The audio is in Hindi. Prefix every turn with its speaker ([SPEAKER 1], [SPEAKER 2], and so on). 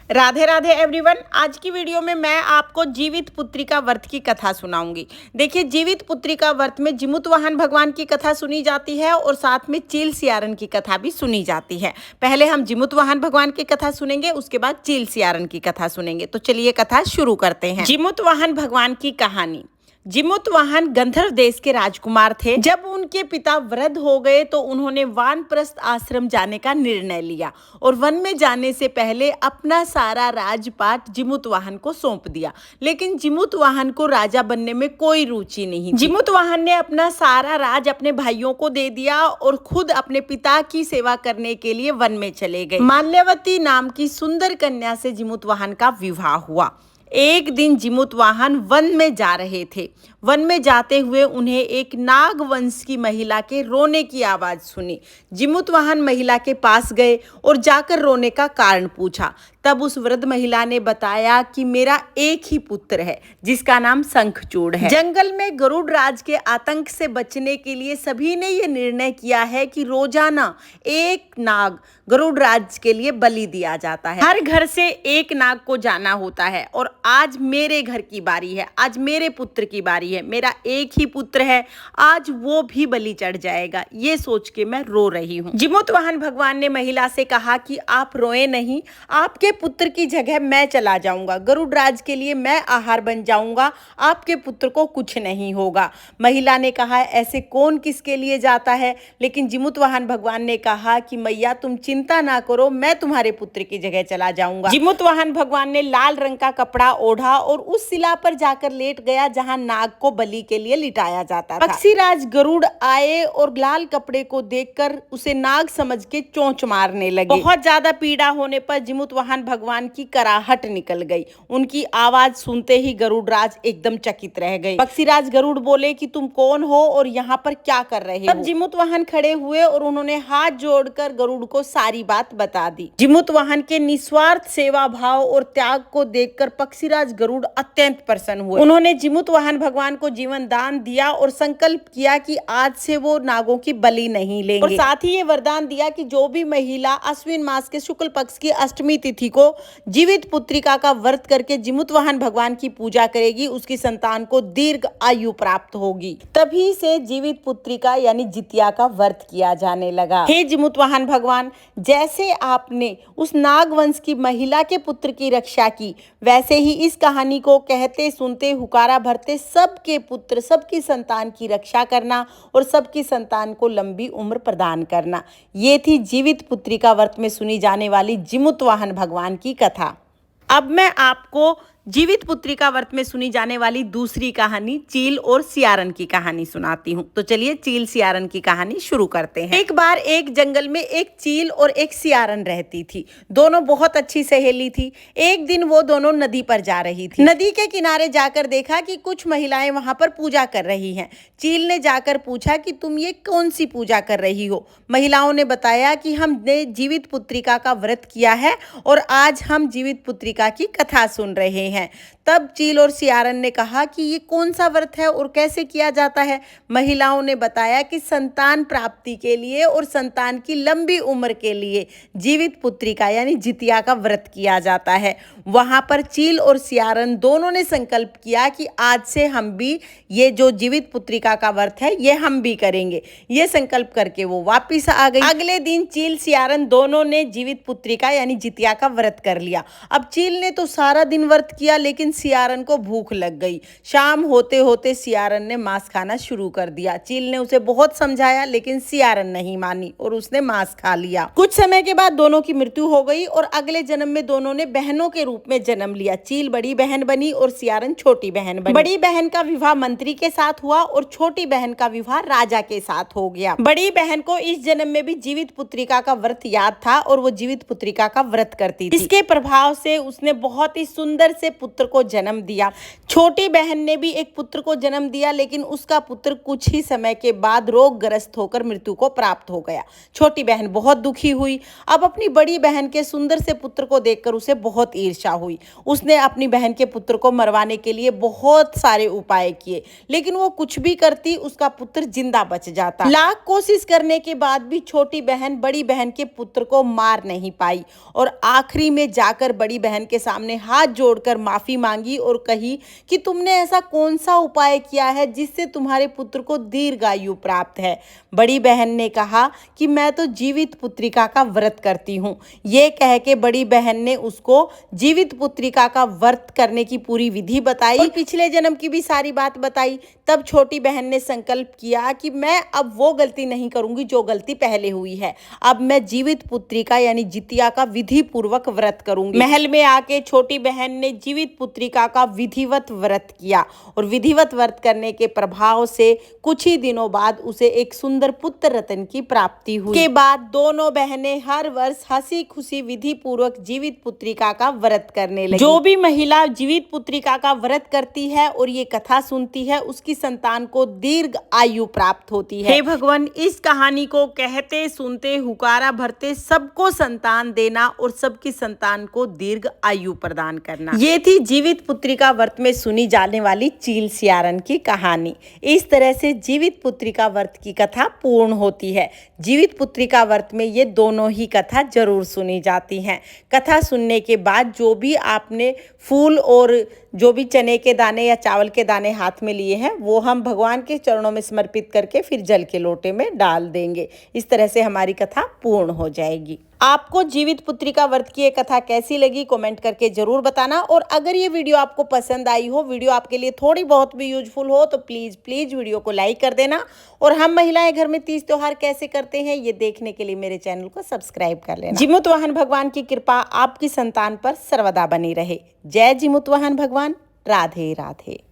[SPEAKER 1] राधे राधे एवरीवन। आज की वीडियो में मैं आपको जीवित पुत्रिका व्रत की कथा सुनाऊंगी। देखिए, जीवित पुत्रिका व्रत में जिमुतवाहन भगवान की कथा सुनी जाती है और साथ में चील सियारन की कथा भी सुनी जाती है। पहले हम जिमुतवाहन भगवान की कथा सुनेंगे, उसके बाद चील सियारन की कथा सुनेंगे। तो चलिए कथा शुरू करते हैं। जिमुतवाहन भगवान की कहानी। जिमुतवाहन गंधर्व देश के राजकुमार थे। जब उनके पिता वृद्ध हो गए तो उन्होंने वानप्रस्थ आश्रम जाने का निर्णय लिया और वन में जाने से पहले अपना सारा राजपाट जिमुतवाहन को सौंप दिया। लेकिन जिमुतवाहन को राजा बनने में कोई रुचि नहीं थी। जिमुतवाहन ने अपना सारा राज अपने भाइयों को दे दिया और खुद अपने पिता की सेवा करने के लिए वन में चले गए। माल्यवती नाम की सुंदर कन्या से जिमुतवाहन का विवाह हुआ। एक दिन जिमुतवाहन वन में जा रहे थे। वन में जाते हुए उन्हें एक नाग वंश की महिला के रोने की आवाज सुनी। जिमुतवाहन महिला के पास गए और जाकर रोने का कारण पूछा। तब उस वृद्ध महिला ने बताया कि मेरा एक ही पुत्र है जिसका नाम शंखचूड़ है। जंगल में गरुड़ राज के आतंक से बचने के लिए सभी ने यह निर्णय किया है कि रोजाना एक नाग गरुड़ राज के लिए बलि दिया जाता है। हर घर से एक नाग को जाना होता है और आज मेरे घर की बारी है, आज मेरे पुत्र की बारी है। मेरा एक ही पुत्र है, आज वो भी बलि चढ़ जाएगा। ये सोच के मैं रो रही हूँ। जिमुतवाहन भगवान ने महिला से कहा कि आप रोए नहीं, आपके पुत्र की जगह मैं चला जाऊंगा। गरुड़ राज के लिए मैं आहार बन जाऊंगा, आपके पुत्र को कुछ नहीं होगा। महिला ने कहा, ऐसे कौन किसके लिए जाता है? लेकिन जिमुतवाहन भगवान ने कहा कि मैया तुम चिंता ना करो, मैं तुम्हारे पुत्र की जगह चला जाऊंगा। जिमुतवाहन भगवान ने लाल रंग का कपड़ा ओढ़ा और उस शिला पर जाकर लेट गया जहां नाग को बलि के लिए लिटाया जाता था। पक्षीराज गरुड़ आए और लाल कपड़े को देखकर उसे नाग समझ के चोंच मारने लगे। बहुत ज्यादा पीड़ा होने पर जिमुतवाहन भगवान की कराहट निकल गई। उनकी आवाज सुनते ही गरुड़ राज एकदम चकित रह गए। पक्षीराज गरुड़ बोले कि तुम कौन हो और यहाँ पर क्या कर रहे हो? तब जिमुतवाहन खड़े हुए और उन्होंने हाथ जोड़कर गरुड़ को सारी बात बता दी। जिमुतवाहन के निस्वार्थ सेवा भाव और त्याग को देखकर पक्षीराज गरुड़ अत्यंत प्रसन्न हुए। उन्होंने जिमुतवाहन भगवान को जीवन दान दिया और संकल्प किया कि आज से वो नागों की बलि नहीं लेंगे और साथ ही ये वरदान दिया कि जो भी महिला अश्विन मास के शुक्ल पक्ष की अष्टमी तिथि को जीवित पुत्रिका का व्रत करके जिमुतवाहन भगवान की पूजा करेगी, उसकी संतान को दीर्घ आयु प्राप्त होगी। तभी से जीवित पुत्रिका यानी जितिया का व्रत किया जाने लगा। हे जिमुतवाहन भगवान, जैसे आपने उस नागवंश की महिला के पुत्र की रक्षा की, वैसे ही इस कहानी को कहते सुनते हुकारा भरते सबके पुत्र सबकी संतान की रक्षा करना और सबकी संतान को लंबी उम्र प्रदान करना। ये थी जीवित पुत्रिका व्रत में सुनी जाने वाली जिमुतवाहन भगवान की कथा। अब मैं आपको जीवित पुत्रिका व्रत में सुनी जाने वाली दूसरी कहानी चील और सियारन की कहानी सुनाती हूँ। तो चलिए चील सियारन की कहानी शुरू करते हैं। एक बार एक जंगल में एक चील और एक सियारन रहती थी। दोनों बहुत अच्छी सहेली थी। एक दिन वो दोनों नदी पर जा रही थी। नदी के किनारे जाकर देखा कि कुछ महिलाएं वहां पर पूजा कर रही हैं। चील ने जाकर पूछा कि तुम ये कौन सी पूजा कर रही हो? महिलाओं ने बताया कि हमने जीवित पुत्रिका का व्रत किया है और आज हम जीवित पुत्रिका की कथा सुन रहे हैं। तब चील और सियारन ने कहा कि ये कौन सा व्रत है और कैसे किया जाता है? महिलाओं ने बताया कि संतान प्राप्ति के लिए और संतान की लंबी उम्र के लिए जीवित पुत्रिका यानी जितिया का व्रत किया जाता है। वहां पर चील और सियारन दोनों ने संकल्प किया कि आज से हम भी ये जो जीवित पुत्रिका का व्रत है ये हम भी करेंगे। ये संकल्प करके वो वापिस आ गई। अगले दिन चील सियारन दोनों ने जीवित पुत्रिका यानी जितिया का व्रत कर लिया। अब चील ने तो सारा दिन व्रत किया, लेकिन सियारन को भूख लग गई। शाम होते होते सियारन ने मांस खाना शुरू कर दिया। चील ने उसे बहुत समझाया, लेकिन सियारन नहीं मानी और उसने मांस खा लिया। कुछ समय के बाद दोनों की मृत्यु हो गई और अगले जन्म में दोनों ने बहनों के रूप में जन्म लिया। चील बड़ी बहन बनी और सियारन छोटी बहन बनी। बड़ी बहन का विवाह मंत्री के साथ हुआ और छोटी बहन का विवाह राजा के साथ हो गया। बड़ी बहन को इस जन्म में भी जीवित पुत्रिका का व्रत याद था और वो जीवित पुत्रिका का व्रत करती थी। इसके प्रभाव से उसने बहुत ही सुंदर से पुत्र को को जन्म दिया। छोटी बहन ने भी एक पुत्र को जन्म दिया, लेकिन उसका पुत्र कुछ ही समय के बाद रोगग्रस्त होकर मृत्यु को प्राप्त हो गया। छोटी बहन बहुत दुखी हुई। अब अपनी बड़ी बहन के सुंदर से पुत्र को देखकर उसे बहुत ईर्ष्या हुई। उसने अपनी बहन के पुत्र को मरवाने के लिए बहुत सारे उपाय किए, लेकिन वो कुछ भी करती, उसका पुत्र जिंदा बच जाता। लाख कोशिश करने के बाद भी छोटी बहन बड़ी बहन के पुत्र को मार नहीं पाई और आखिरी में जाकर बड़ी बहन के सामने हाथ जोड़कर माफी मांगी और कही कि तुमने ऐसा कौन सा उपाय किया है जिससे तुम्हारे पुत्र को दीर्घायु प्राप्त है। बड़ी बहन ने कहा कि मैं तो जीवित पुत्रिका का व्रत करती हूँ। ये कह के बड़ी बहन ने उसको जीवित पुत्रिका का व्रत करने की पूरी विधि बताई और पिछले जन्म की भी सारी बात बताई। तब छोटी बहन ने संकल्प किया कि मैं अब वो गलती नहीं करूंगी जो गलती पहले हुई है। अब मैं जीवित पुत्रिका यानी जितिया का विधि पूर्वक व्रत करूंगी। महल में आके छोटी बहन ने जीवित पुत्रिका का विधिवत व्रत किया और विधिवत व्रत करने के प्रभाव से कुछ ही दिनों बाद उसे एक सुंदर पुत्र रत्न की प्राप्ति हुई। के बाद दोनों बहनें हर वर्ष हंसी खुशी विधि पूर्वक जीवित पुत्रिका का व्रत करने लगी। जो भी महिला जीवित पुत्रिका का व्रत करती है और ये कथा सुनती है, उसकी संतान को दीर्घ आयु प्राप्त होती है। हे भगवान, इस कहानी को कहते सुनते हुकारा भरते सबको संतान देना और सबकी संतान को दीर्घ आयु प्रदान करना। ये थी जीवित पुत्रिका व्रत में सुनी जाने वाली चील सियारन की कहानी। इस तरह से जीवित पुत्रिका व्रत की कथा पूर्ण होती है। जीवित पुत्रिका व्रत में ये दोनों ही कथा जरूर सुनी जाती हैं। कथा सुनने के बाद जो भी आपने फूल और जो भी चने के दाने या चावल के दाने हाथ में लिए हैं, वो हम भगवान के चरणों में समर्पित करके फिर जल के लोटे में डाल देंगे। इस तरह से हमारी कथा पूर्ण हो जाएगी। आपको जीवित पुत्रिका व्रत की ये कथा कैसी लगी कमेंट करके जरूर बताना। और अगर ये वीडियो आपको पसंद आई हो, वीडियो आपके लिए थोड़ी बहुत भी यूजफुल हो, तो प्लीज वीडियो को लाइक कर देना। और हम महिलाएं घर में तीज त्योहार कैसे करते हैं ये देखने के लिए मेरे चैनल को सब्सक्राइब कर लेना। जिमुत वाहन भगवान की कृपा आपकी संतान पर सर्वदा बनी रहे। जय जिमुत वाहन भगवान। राधे राधे।